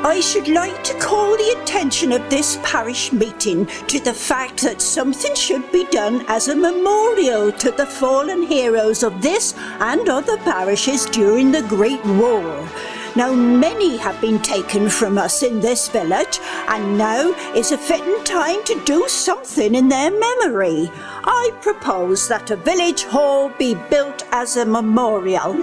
I should like to call the attention of this parish meeting to the fact that something should be done as a memorial to the fallen heroes of this and other parishes during the Great War. Now, many have been taken from us in this village, and now is a fitting time to do something in their memory. I propose that a village hall be built as a memorial.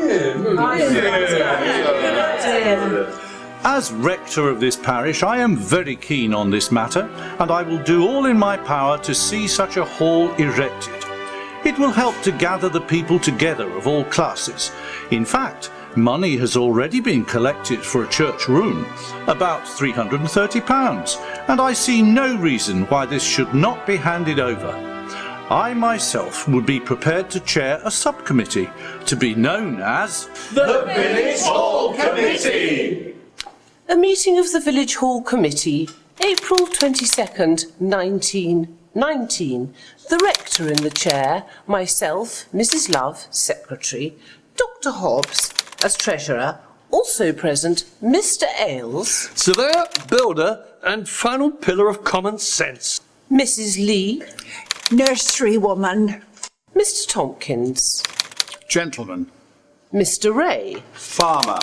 As rector of this parish, I am very keen on this matter, and I will do all in my power to see such a hall erected. It will help to gather the people together of all classes. In fact, money has already been collected for a church room, about £330, and I see no reason why this should not be handed over. I myself would be prepared to chair a subcommittee to be known as the Village Hall Committee. A meeting of the Village Hall Committee, April 22nd, 1919. The rector in the chair, myself, Mrs. Love, secretary, Dr. Hobbs as treasurer, also present Mr. Ailes, surveyor, builder and final pillar of common sense, Mrs. Lee, nurserywoman, Mr. Tompkins, gentleman, Mr. Ray, farmer,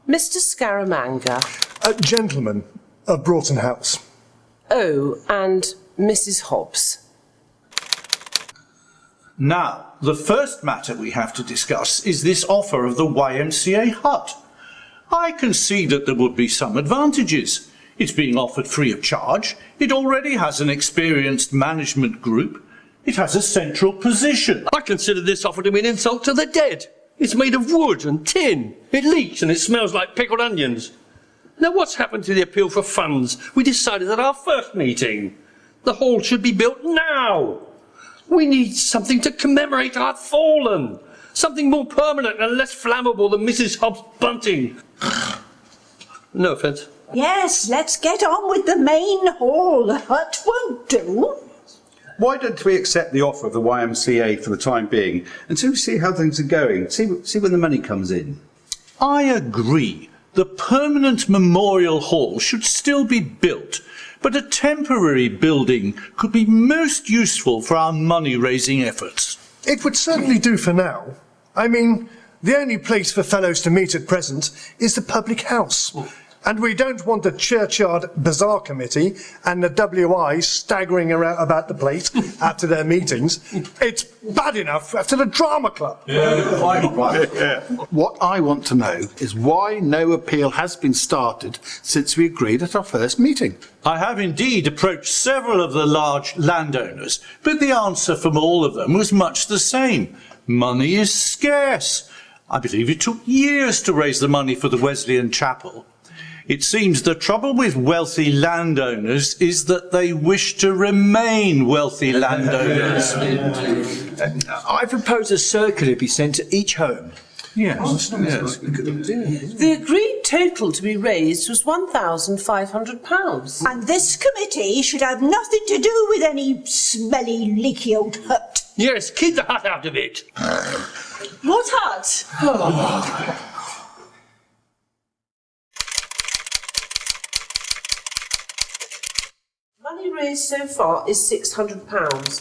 Mr. Scaramanga, gentleman of Broughton House. Oh, and Mrs. Hobbs. Now, the first matter we have to discuss is this offer of the YMCA hut. I can see that there would be some advantages. It's being offered free of charge. It already has an experienced management group. It has a central position. I consider this offer to be an insult to the dead. It's made of wood and tin. It leaks and it smells like pickled onions. Now, what's happened to the appeal for funds we decided at our first meeting? The hall should be built now. We need something to commemorate our fallen. Something more permanent and less flammable than Mrs. Hobbs' bunting. No offence. Yes, let's get on with the main hall. The hut won't do. why don't we accept the offer of the YMCA for the time being until we see how things are going, see when the money comes in? I agree. The permanent memorial hall should still be built, but a temporary building could be most useful for our money-raising efforts. It would certainly do for now. I mean, the only place for fellows to meet at present is the public house. And we don't want the churchyard bazaar committee and the WI staggering around about the place after their meetings. It's bad enough after the drama club. What I want to know is why no appeal has been started since we agreed at our first meeting. I have indeed approached several of the large landowners, but the answer from all of them was much the same. Money is scarce. I believe it took years to raise the money for the Wesleyan Chapel. It seems the trouble with wealthy landowners is that they wish to remain wealthy landowners. I propose a circular be sent to each home. Yes. The agreed total to be raised was £1,500. And this committee should have nothing to do with any smelly, leaky old hut. Yes, keep the hut out of it. What hut? Oh. Money raised so far is £600.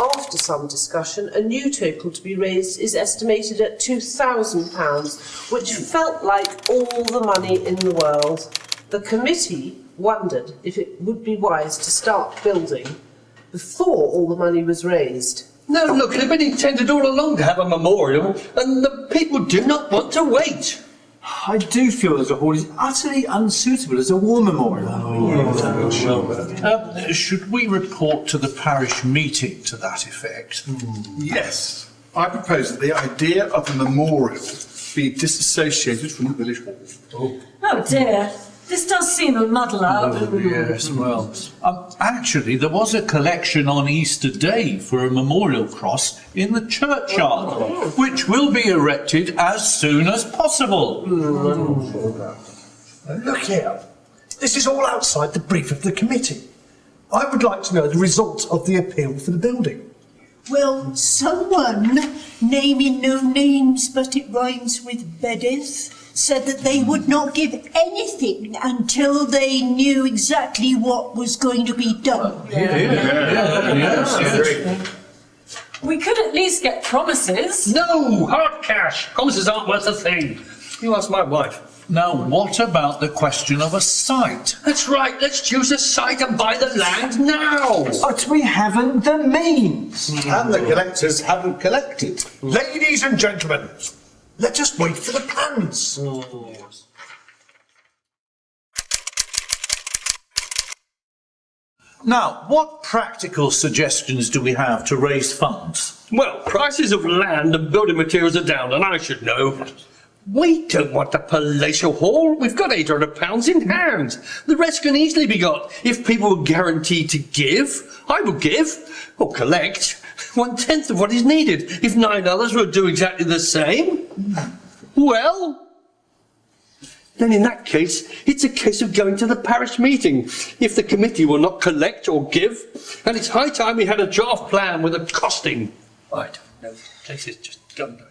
After some discussion, a new total to be raised is estimated at £2,000, which felt like all the money in the world. The committee wondered if it would be wise to start building before all the money was raised. No, look, it had been intended all along to have a memorial, and the people do not want to wait. I do feel that the hall is utterly unsuitable as a war memorial. Should we report to the parish meeting to that effect? Yes. I propose that the idea of a memorial be disassociated from the village hall. Oh dear, this does seem a muddle up. Yes, well, actually there was a collection on Easter Day for a memorial cross in the churchyard, which will be erected as soon as possible. Look here. This is all outside the brief of the committee. I would like to know the result of the appeal for the building. Will someone, naming no names but it rhymes with Bedith, said that they would not give anything until they knew exactly what was going to be done. We could at least get promises. No, hard cash. Promises aren't worth a thing. You ask my wife. Now, what about the question of a site? That's right, let's choose a site and buy the land now. But we haven't the means. And the collectors haven't collected. Ladies and gentlemen, let us wait for the plans. Now, what practical suggestions do we have to raise funds? Well, prices of land and building materials are down, and I should know. We don't want a palatial hall. We've got £800 in hand. The rest can easily be got if people are guaranteed to give. I will give, or collect, 1/10 of what is needed. If 9 others will do exactly the same, well, then in that case, it's a case of going to the parish meeting if the committee will not collect or give. And it's high time we had a draft plan with a costing. I don't know. The place is just done.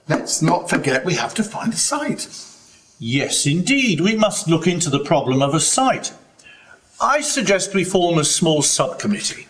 Let's not forget we have to find a site. Yes, indeed, we must look into the problem of a site. I suggest we form a small subcommittee.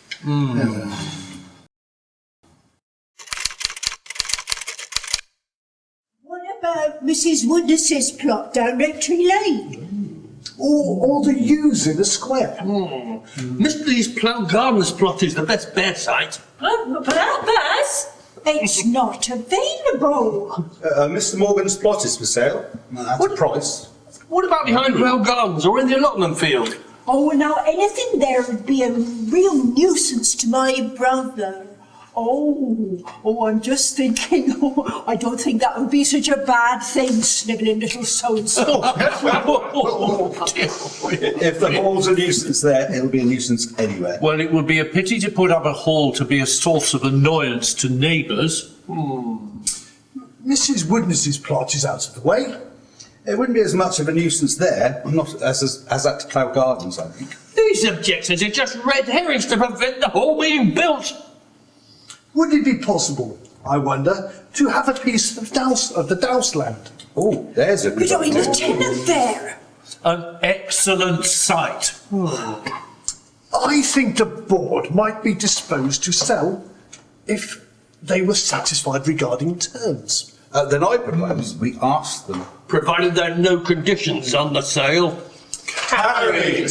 What about Mrs. Woodness's plot down Rectory Lane? Or the U's in the square. Mr. Lee's Plough Gardens plot is the best bear site. Baz? It's not available. Mr. Morgan's plot is for sale. At a price. What about behind Plough Gardens or in the allotment field? Oh, now anything there would be a real nuisance to my brother. I'm just thinking, I don't think that would be such a bad thing, snivelling little so-and-so. If the hall's a nuisance there, it'll be a nuisance anywhere. Well, it would be a pity to put up a hall to be a source of annoyance to neighbours. Mrs. Woodness's plot is out of the way. It wouldn't be as much of a nuisance there, not as at Plough Gardens, I think. These objections are just red herrings to prevent the hall being built. Would it be possible, I wonder, to have a piece of the Douse land? Oh, there's a good But idea. the tenant there. An excellent site. I think the board might be disposed to sell if they were satisfied regarding terms. Then I propose we ask them. Provided there are no conditions on the sale. Carried!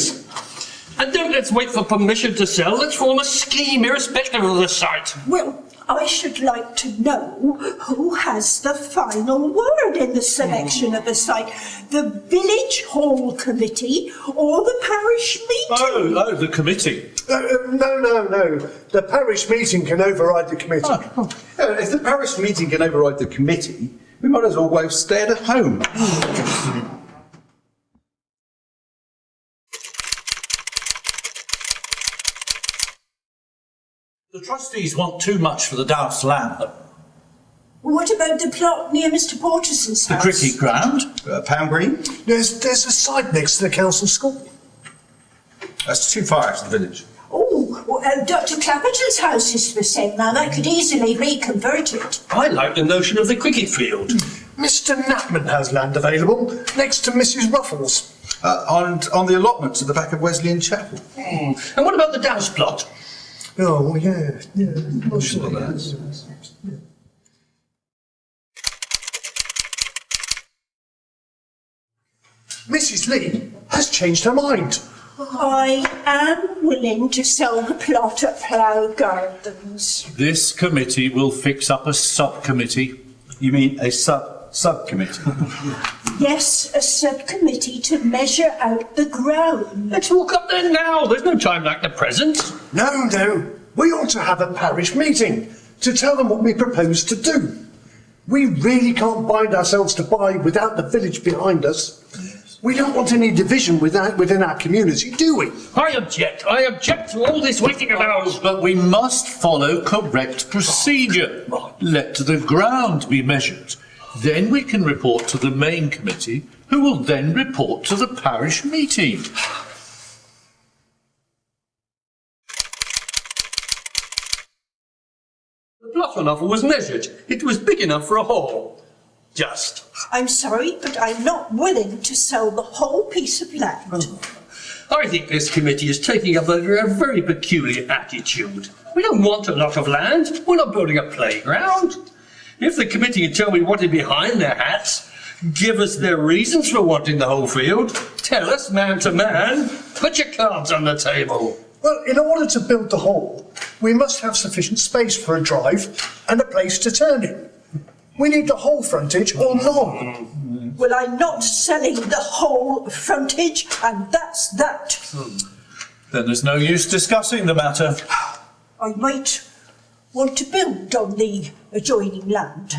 And don't let's wait for permission to sell. Let's form a scheme irrespective of the site. Well, I should like to know who has the final word in the selection of a site. The Village Hall Committee or the parish meeting? Oh, the committee. No. The parish meeting can override the committee. If the parish meeting can override the committee, we might as well both stay at home. The trustees want too much for the Douse land. What about the plot near Mr. Porterson's The house? cricket ground. Pound Green? There's a site next to the council school. That's too far out of the village. Dr. Clapperton's house is for sale now. That could easily be converted. I like the notion of the cricket field. Mr. Knapman has land available next to Mrs. Ruffles. On the allotments at the back of Wesleyan Chapel. And what about the Douse plot? Oh, yeah. Not sure about that. Mrs. Lee has changed her mind. I am willing to sell the plot at Plough Gardens. This committee will fix up a subcommittee. You mean a subcommittee? Yes, a subcommittee to measure out the ground. Let's walk up there now. There's no time like the present. No. We ought to have a parish meeting to tell them what we propose to do. We really can't bind ourselves to buy without the village behind us. We don't want any division within our community, do we? I object to all this waiting about. But we must follow correct procedure. Let the ground be measured. Then we can report to the main committee, who will then report to the parish meeting. The plot on offer was measured. It was big enough for a hall. just. I'm sorry, but I'm not willing to sell the whole piece of land. I think this committee is taking up a very peculiar attitude. We don't want a lot of land. We're not building a playground. If the committee had told me what is behind their hats, give us their reasons for wanting the whole field, tell us man to man, put your cards on the table. Well, in order to build the hall, we must have sufficient space for a drive and a place to turn in. We need the whole frontage or none. Well, I'm not selling the whole frontage, and that's that. Then there's no use discussing the matter. I might want to build on the adjoining land.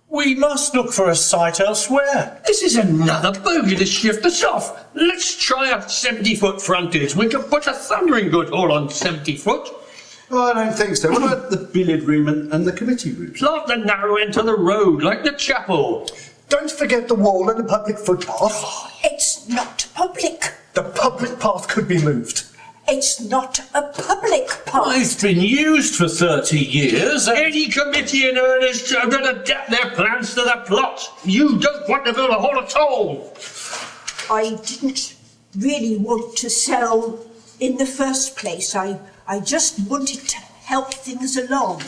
We must look for a site elsewhere. This is another bogey to shift us off. Let's try a 70-foot frontage. We can put a thundering good hall on 70 foot. Oh, I don't think so. What about the billiard room and the committee room? Plant the narrow end to the road, like the chapel. Don't forget the wall and the public footpath. It's not public. The public path could be moved. It's not a public path. It's been used for 30 years. Any committee in earnest are going to adapt their plans to the plot. You don't want to build a hall at all. I didn't really want to sell in the first place. I just wanted to help things along.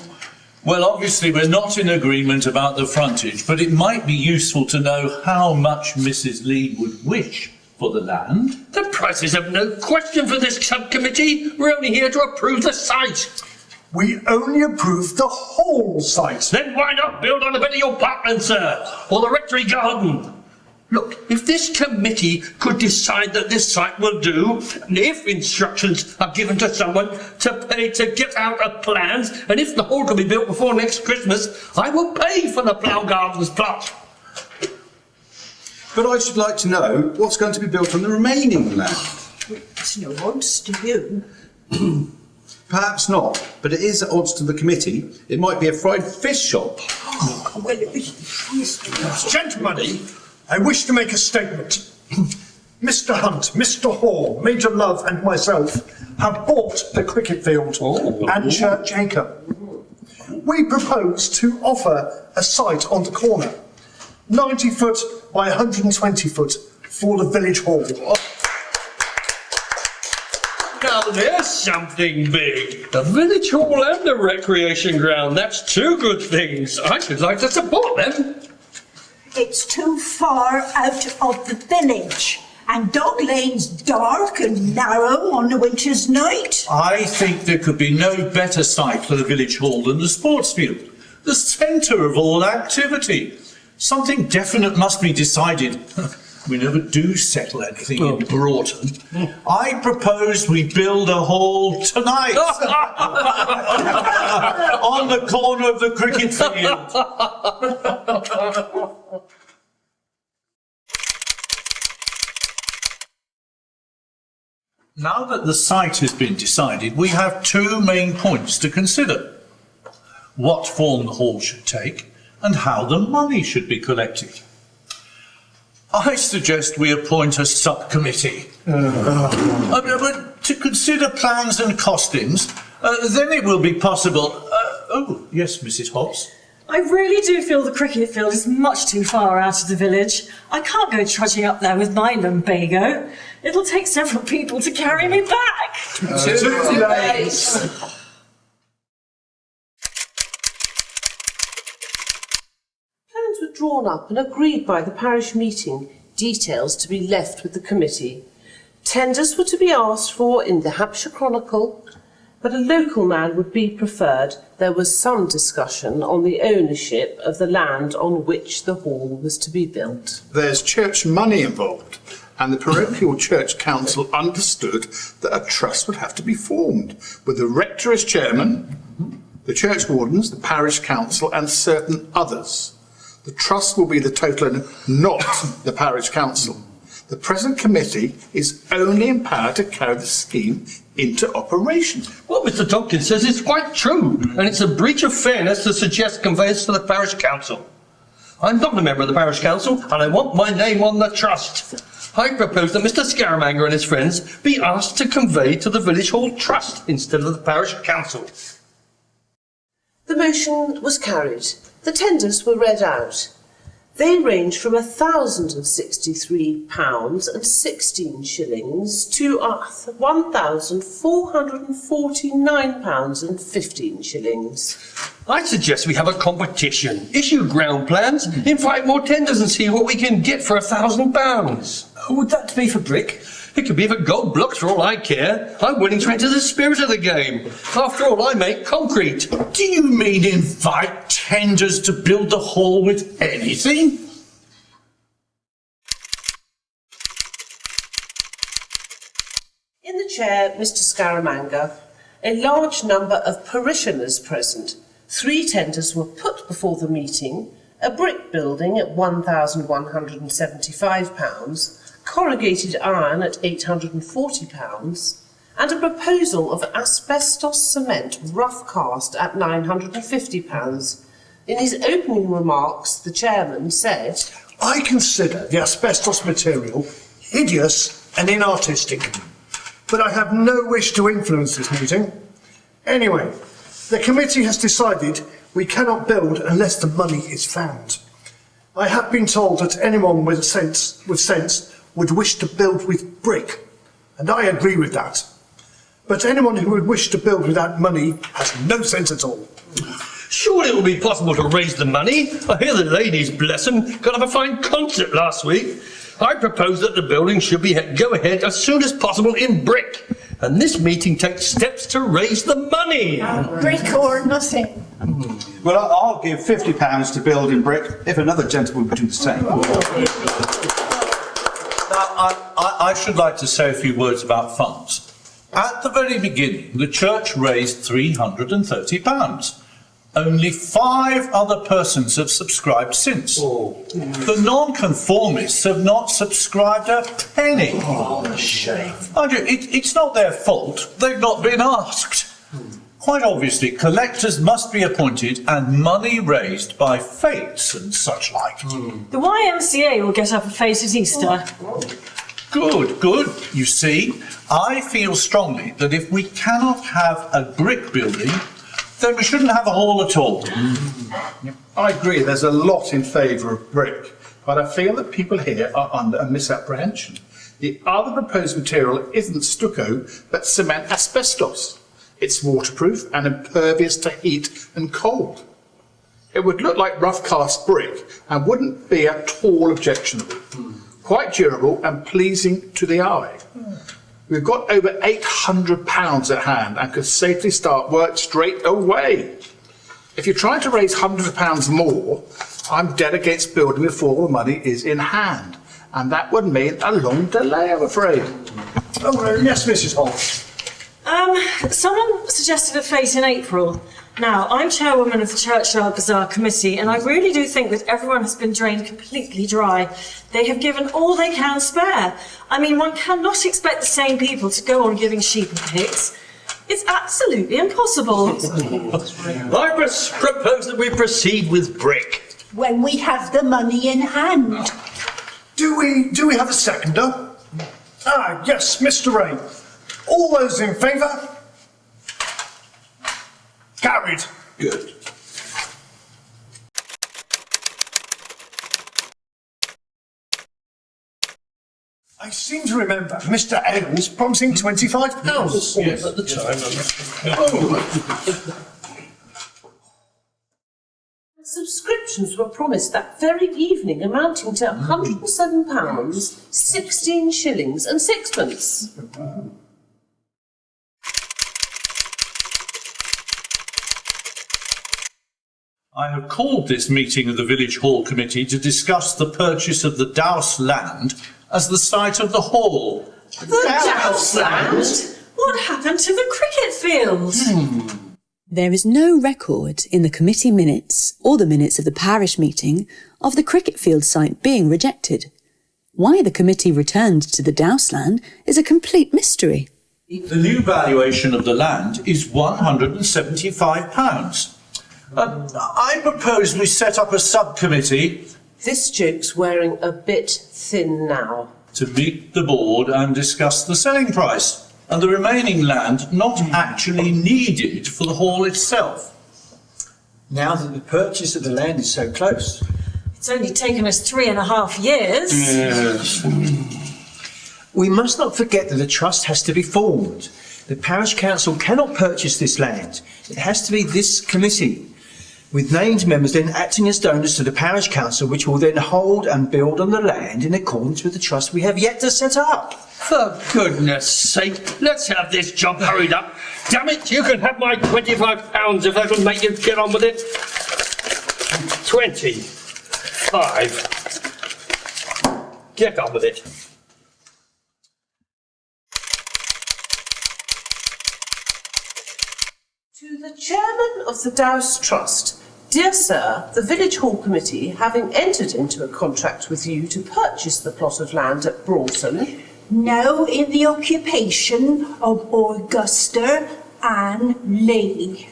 Well, obviously we're not in agreement about the frontage, but it might be useful to know how much Mrs. Lee would wish for the land. The price is of no question for this subcommittee. We're only here to approve the site. We only approve the whole site. Then why not build on a bit of your parkland, sir? Or the rectory garden? Look, if this committee could decide that this site will do, and if instructions are given to someone to pay to get out of plans, and if the hall can be built before next Christmas, I will pay for the Plough Gardens plot. But I should like to know what's going to be built on the remaining land. It's no odds to you. Perhaps not, but it is at odds to the committee. It might be a fried fish shop. Well, Gentlemen, I wish to make a statement. Mr. Hunt, Mr. Hall, Major Love and myself have bought the cricket field and Church Acre. We propose to offer a site on the corner, 90 foot by 120 foot for the village hall. Now there's something big. The village hall and the recreation ground. That's two good things. I should like to support them. It's too far out of the village, and Dog Lane's dark and narrow on a winter's night. I think there could be no better site for the village hall than the sports field, the centre of all activity. Something definite must be decided. We never do settle anything in Broughton. I propose we build a hall tonight on the corner of the cricket field. Now that the site has been decided, we have two main points to consider. What form the hall should take and how the money should be collected. I suggest we appoint a subcommittee to consider plans and costings. Then it will be possible. Oh, yes, Mrs. Hobbs. I really do feel the cricket field is much too far out of the village. I can't go trudging up there with my lumbago. It'll take several people to carry me back. Too late. Plans were drawn up and agreed by the parish meeting, details to be left with the committee. Tenders were to be asked for in the Hampshire Chronicle, but a local man would be preferred. There was some discussion on the ownership of the land on which the hall was to be built. There's church money involved, and the parochial church council understood that a trust would have to be formed, with the rector as chairman, the church wardens, the parish council, and certain others. The trust will be the total owner, not the parish council. The present committee is only empowered to carry the scheme into operation. What Mr. Tompkins says is quite true, and it's a breach of fairness to suggest conveyance to the parish council. I'm not a member of the parish council, and I want my name on the trust. I propose that Mr. Scaramanger and his friends be asked to convey to the village hall trust instead of the parish council. The motion was carried. The tenders were read out. They range from £1,063.16 to £1,449.15. I suggest we have a competition. Issue ground plans, invite more tenders and see what we can get for £1,000. Would that be for brick? It could be for gold blocks for all I care. I'm willing to enter the spirit of the game. After all, I make concrete. Do you mean invite tenders to build the hall with anything? In the chair, Mr. Scaramanga, a large number of parishioners present. 3 tenders were put before the meeting: a brick building at £1,175, corrugated iron at £840, and a proposal of asbestos cement rough cast at £950. In his opening remarks, the chairman said, I consider the asbestos material hideous and inartistic, but I have no wish to influence this meeting. Anyway, the committee has decided we cannot build unless the money is found. I have been told that anyone with sense would wish to build with brick, and I agree with that. But anyone who would wish to build without money has no sense at all. Surely it will be possible to raise the money. I hear the ladies, bless them, got up a fine concert last week. I propose that the building should go ahead as soon as possible in brick, and this meeting takes steps to raise the money. Brick or nothing. Well, I'll give £50 to build in brick if another gentleman would do the same. Now, I should like to say a few words about funds. At the very beginning, the church raised £330. Only 5 other persons have subscribed since. The non-conformists have not subscribed a penny. Shame. It's not their fault. They've not been asked. Quite obviously, collectors must be appointed and money raised by fates and such like. The YMCA will get up a fete at Easter. Good, good. You see, I feel strongly that if we cannot have a brick building, then we shouldn't have a hall at all. I agree, there's a lot in favour of brick, but I feel that people here are under a misapprehension. The other proposed material isn't stucco, but cement asbestos. It's waterproof and impervious to heat and cold. It would look like rough cast brick and wouldn't be at all objectionable. Quite durable and pleasing to the eye. We've got over £800 at hand and could safely start work straight away. If you're trying to raise hundreds of pounds more, I'm dead against building before the money is in hand. And that would mean a long delay, I'm afraid. Oh, yes, Mrs. Holt. Someone suggested a fete in April. Now, I'm chairwoman of the Churchyard Bazaar Committee, and I really do think that everyone has been drained completely dry. They have given all they can spare. I mean, one cannot expect the same people to go on giving sheep and pigs. It's absolutely impossible. I propose that we proceed with brick. When we have the money in hand. Do we have a seconder? Ah, yes, Mr. Ray. All those in favour? Carried. Good. I seem to remember Mr. Ailes promising £25. Yes, at the time. Subscriptions were promised that very evening, amounting to £107, 16 shillings and sixpence. I have called this meeting of the Village Hall Committee to discuss the purchase of the Douse land as the site of the hall. The Douse land? What happened to the cricket field? There is no record in the committee minutes or the minutes of the parish meeting of the cricket field site being rejected. Why the committee returned to the Douse land is a complete mystery. The new valuation of the land is £175. I propose we set up a subcommittee. This joke's wearing a bit thin now. To meet the board and discuss the selling price and the remaining land not actually needed for the hall itself. now that the purchase of the land is so close. It's only taken us 3.5 years. Yes. We must not forget that a trust has to be formed. The parish council cannot purchase this land. It has to be this committee, with named members then acting as donors to the parish council, which will then hold and build on the land in accordance with the trust we have yet to set up. For goodness sake, let's have this job hurried up. Damn it, you can have my £25 if that'll make you get on with it. 25. Get on with it. To the chairman of the Dowse Trust, dear sir, the Village Hall Committee, having entered into a contract with you to purchase the plot of land at Broughton, now in the occupation of Augusta Ann Lee,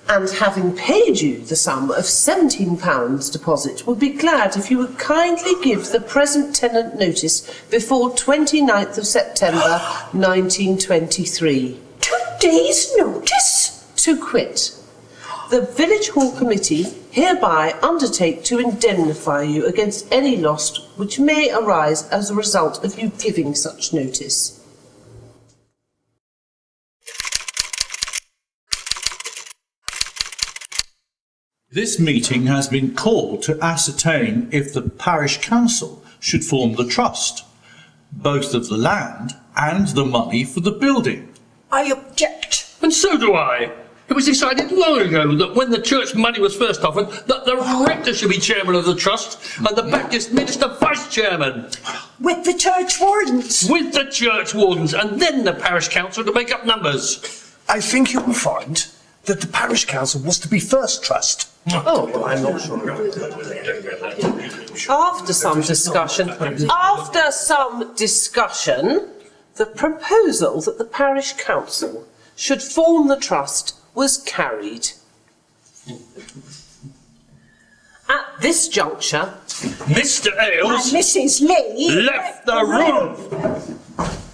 and having paid you the sum of £17 deposit, would be glad if you would kindly give the present tenant notice before 29th of September 1923. 2 days' notice? To quit. The Village Hall Committee hereby undertake to indemnify you against any loss which may arise as a result of you giving such notice. This meeting has been called to ascertain if the parish council should form the trust, both of the land and the money for the building. I object. And so do I. It was decided long ago that when the church money was first offered, that the rector should be chairman of the trust and the Baptist minister vice chairman. With the church wardens? With the church wardens, and then the parish council to make up numbers. I think you will find that the parish council was to be first trust. Oh, well, I'm not sure. After some discussion, the proposal that the parish council should form the trust was carried. At this juncture, Mr. Ailes And Mrs. Lee left the room.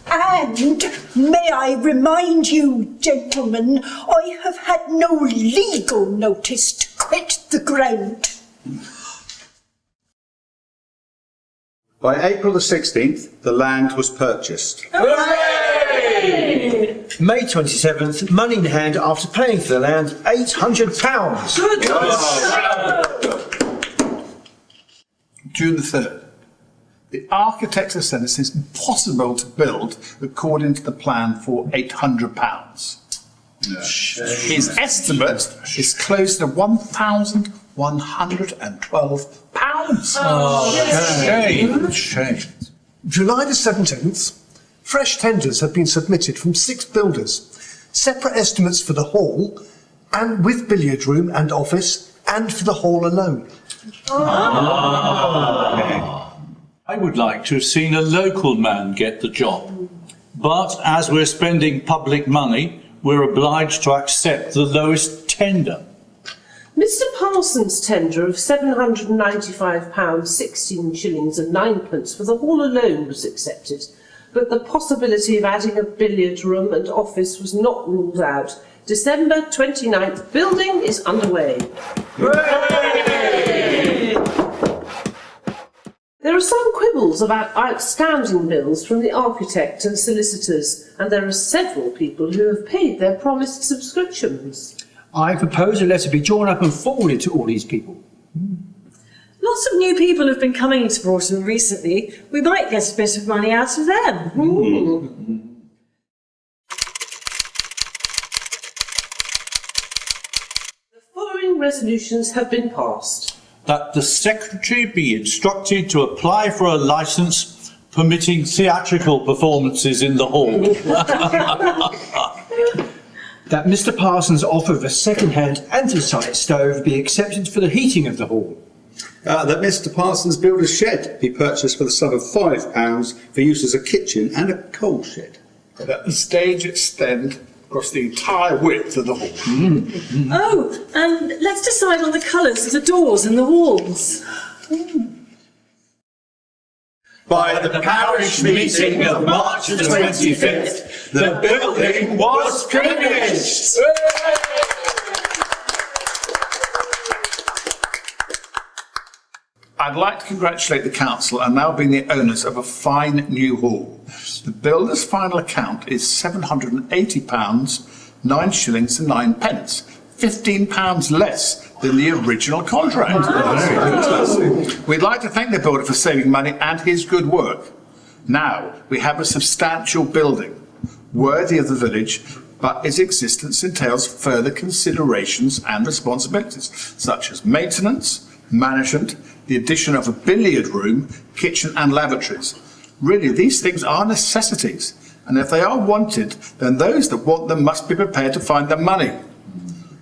And may I remind you, gentlemen, I have had no legal notice to quit the ground. By April the 16th, the land was purchased. Hooray! May 27th, money in hand after paying for the land, £800. June the 3rd. The architect has said it's impossible to build according to the plan for £800. His estimate is close to £1,112. Shame. July the 17th, fresh tenders have been submitted from 6 builders, separate estimates for the hall, and with billiard room and office, and for the hall alone. I would like to have seen a local man get the job. But as we're spending public money, we're obliged to accept the lowest tender. Mr. Parsons' tender of £795, 16 shillings and 9pence for the hall alone was accepted, but the possibility of adding a billiard room and office was not ruled out. December 29th, building is underway. Hooray! There are some quibbles about outstanding bills from the architect and solicitors, and there are several people who have paid their promised subscriptions. I propose a letter be drawn up and forwarded to all these people. Lots of new people have been coming to Broughton recently. We might get a bit of money out of them. The following resolutions have been passed. That the secretary be instructed to apply for a licence permitting theatrical performances in the hall. That Mr. Parsons' offer of a second-hand anthracite stove be accepted for the heating of the hall. That Mr. Parsons build a shed be purchased for the sum of £5 for use as a kitchen and a coal shed. That the stage extend across the entire width of the hall. Oh, and let's decide on the colours of the doors and the walls. By the parish meeting of March the 25th, the building was finished. I'd like to congratulate the council on now being the owners of a fine new hall. The builder's final account is £780, 9 shillings and 9 pence, £15 less than the original contract. We'd like to thank the builder for saving money and his good work. Now we have a substantial building, worthy of the village, but its existence entails further considerations and responsibilities, such as maintenance, management, the addition of a billiard room, kitchen and lavatories. Really, these things are necessities, and if they are wanted, then those that want them must be prepared to find the money.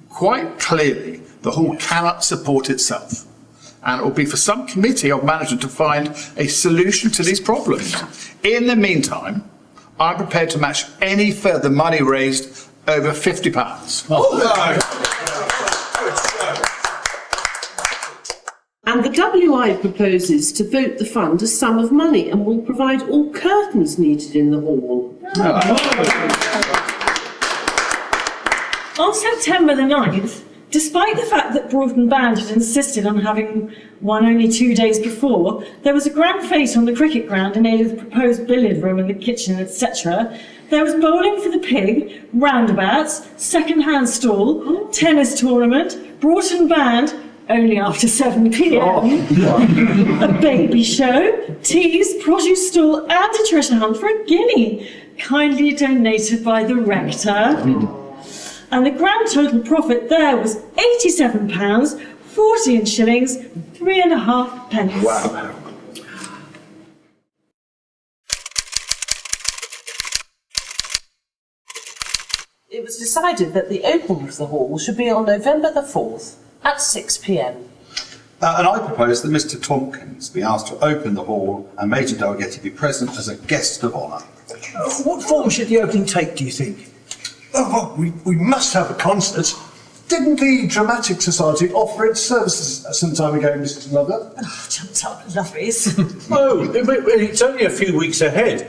Quite clearly, the hall cannot support itself, and it will be for some committee of management to find a solution to these problems. In the meantime, I'm prepared to match any further money raised over £50. And the WI proposes to vote the fund a sum of money and will provide all curtains needed in the hall. On September the 9th, despite the fact that Broughton Band had insisted on having one only 2 days before, there was a grand fete on the cricket ground in aid of the proposed billiard room and the kitchen, etc. There was bowling for the pig, roundabouts, second-hand stall, tennis tournament, Broughton Band, only after 7 p.m, a baby show, teas, produce stall and a treasure hunt for a guinea, kindly donated by the rector. And the grand total profit there was £87, 14 shillings, 3.5 pence. Wow. It was decided that the opening of the hall should be on November the 4th at 6 p.m. And I propose that Mr Tompkins be asked to open the hall and Major Dalgetty be present as a guest of honour. What form should the opening take, do you think? Oh, well, we must have a concert. Didn't the Dramatic Society offer its services some time ago, Mrs Lover? Oh, jumped up, lovies. Oh, it's only a few weeks ahead.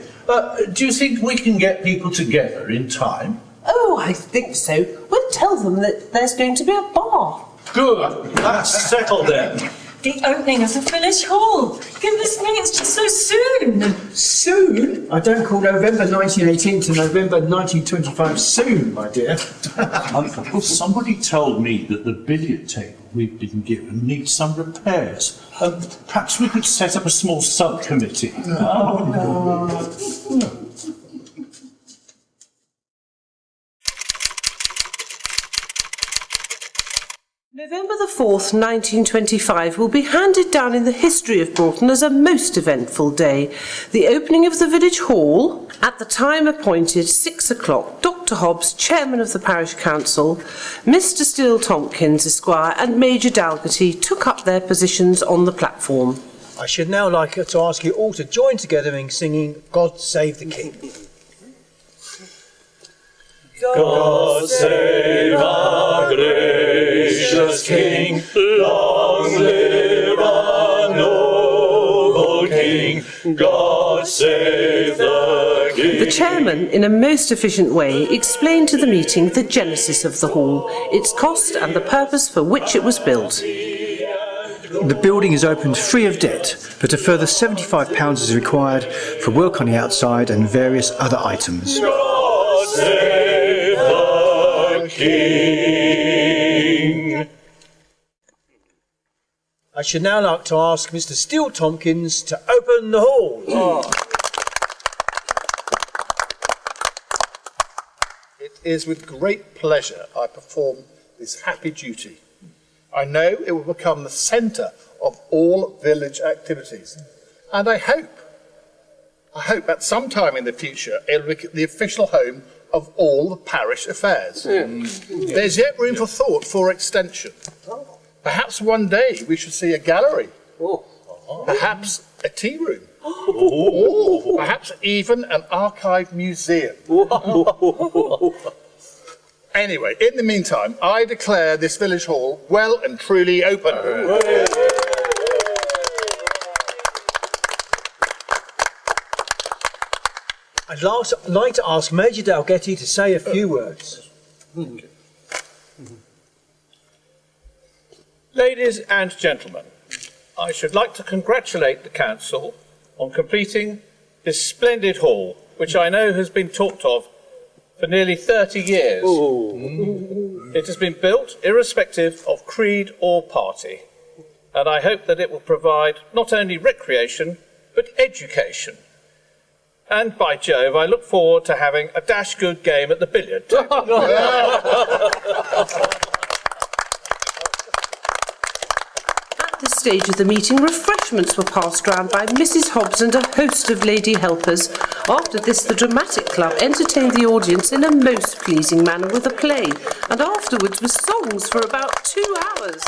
Do you think we can get people together in time? Oh, I think so. We'll tell them that there's going to be a bar. Good. That's settled then. The opening of the village hall. Goodness me, it's just so soon. Soon? I don't call November 1918 to November 1925 soon, my dear. Somebody told me that the billiard table we've been given needs some repairs. Perhaps we could set up a small subcommittee. November the 4th, 1925 will be handed down in the history of Broughton as a most eventful day. The opening of the village hall, at the time appointed 6 o'clock, Dr Hobbs, chairman of the parish council, Mr Still Tompkins, Esquire and Major Dalgetty took up their positions on the platform. I should now like to ask you all to join together in singing God Save the King. God save our gracious King, long live our noble King, God save the King. The chairman, in a most efficient way, explained to the meeting the genesis of the hall, its cost and the purpose for which it was built. The building is opened free of debt, but a further £75 is required for work on the outside and various other items. God save the King. I should now like to ask Mr Still Tompkins to open the hall. It is with great pleasure I perform this happy duty. I know it will become the centre of all village activities, and I hope at some time in the future it will be the official home of all the parish affairs. There's yet room for thought for extension. Perhaps one day we should see a gallery, perhaps a tea room, or perhaps even an archive museum. Anyway, in the meantime, I declare this village hall well and truly open. I'd like to ask Major Dalgetty to say a few words. Ladies and gentlemen, I should like to congratulate the Council on completing this splendid hall, which I know has been talked of for nearly 30 years. It has been built irrespective of creed or party, and I hope that it will provide not only recreation, but education. And by Jove, I look forward to having a dash good game at the billiard table. At this stage of the meeting, refreshments were passed round by Mrs. Hobbs and a host of lady helpers. After this, the Dramatic Club entertained the audience in a most pleasing manner with a play, and afterwards with songs for about 2 hours.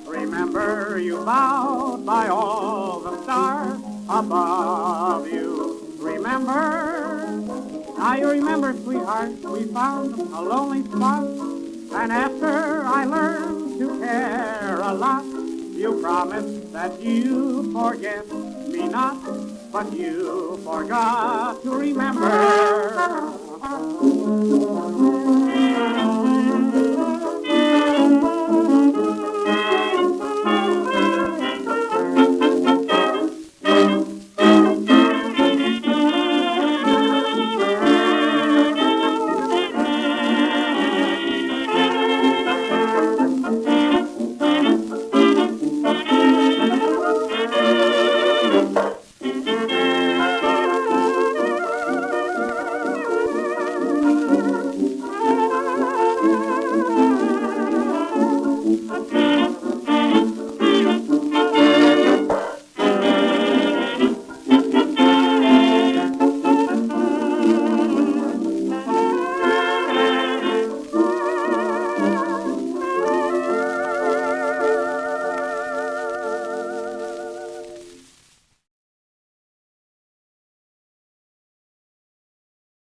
Remember you bowed by all the stars above you. Remember, now you remember, sweetheart, we found a lonely spot, and after I learned to care a lot, you promised that you forget me not, but you forgot to remember.